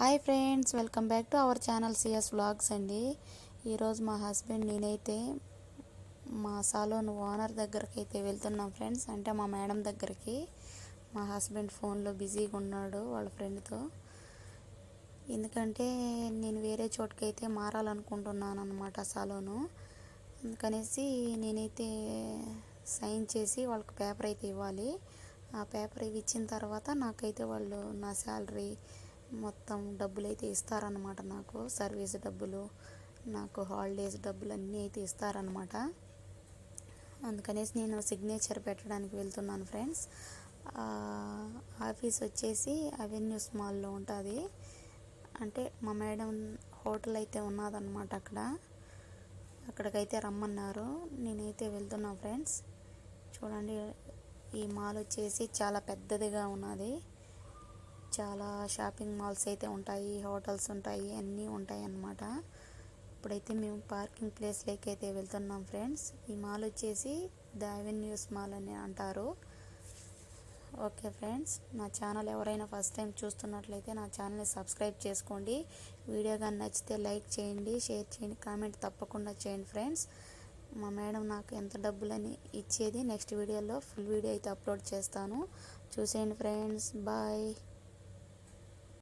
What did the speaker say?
Hi friends, welcome back to our channel CS vlogs అండి. ఈరోజు మా హస్బెండ్ నేనైతే మా సాలోన్ ఓనర్ దగ్గరికి అయితే వెళ్తున్నాం ఫ్రెండ్స్. అంటే మా మేడం దగ్గరికి. మా హస్బెండ్ ఫోన్లో బిజీగా ఉన్నాడు వాళ్ళ ఫ్రెండ్తో. ఎందుకంటే నేను వేరే చోటుకి అయితే మారాలనుకుంటున్నాను అనమాట సాలోను. అందుకనేసి నేనైతే సైన్ చేసి వాళ్ళకి పేపర్ అయితే ఇవ్వాలి. ఆ పేపర్ ఇచ్చిన తర్వాత నాకైతే వాళ్ళు నా శాలరీ మొత్తం డబ్బులు అయితే ఇస్తారనమాట. నాకు సర్వీస్ డబ్బులు, నాకు హాలిడేస్ డబ్బులు అన్నీ అయితే ఇస్తారనమాట. అందుకనేసి నేను సిగ్నేచర్ పెట్టడానికి వెళ్తున్నాను ఫ్రెండ్స్. ఆఫీస్ వచ్చేసి అవెన్యూస్ మాల్లో ఉంటుంది. అంటే మా మేడం హోటల్ అయితే ఉన్నదన్నమాట. అక్కడికైతే రమ్మన్నారు. నేనైతే వెళ్తున్నా ఫ్రెండ్స్. చూడండి, ఈ మాల్ వచ్చేసి చాలా పెద్దదిగా ఉన్నది. చాలా షాపింగ్ మాల్స్ అయితే ఉంటాయి, హోటల్స్ ఉంటాయి, అన్నీ ఉంటాయి అన్నమాట. ఇప్పుడైతే మేము పార్కింగ్ ప్లేస్లోకి అయితే వెళ్తున్నాం ఫ్రెండ్స్. ఈ మాల్ వచ్చేసి ద అవెన్యూస్ మాల్ అని అంటారు. ఓకే ఫ్రెండ్స్, నా ఛానల్ ఎవరైనా ఫస్ట్ టైం చూస్తున్నట్లయితే నా ఛానల్ని సబ్స్క్రైబ్ చేసుకోండి. వీడియో కానీ నచ్చితే లైక్ చేయండి, షేర్ చేయండి, కామెంట్ తప్పకుండా చేయండి ఫ్రెండ్స్. మా మేడం నాకు ఎంత డబ్బులని ఇచ్చేది నెక్స్ట్ వీడియోలో ఫుల్ వీడియో అయితే అప్లోడ్ చేస్తాను. చూసేయండి ఫ్రెండ్స్. బాయ్.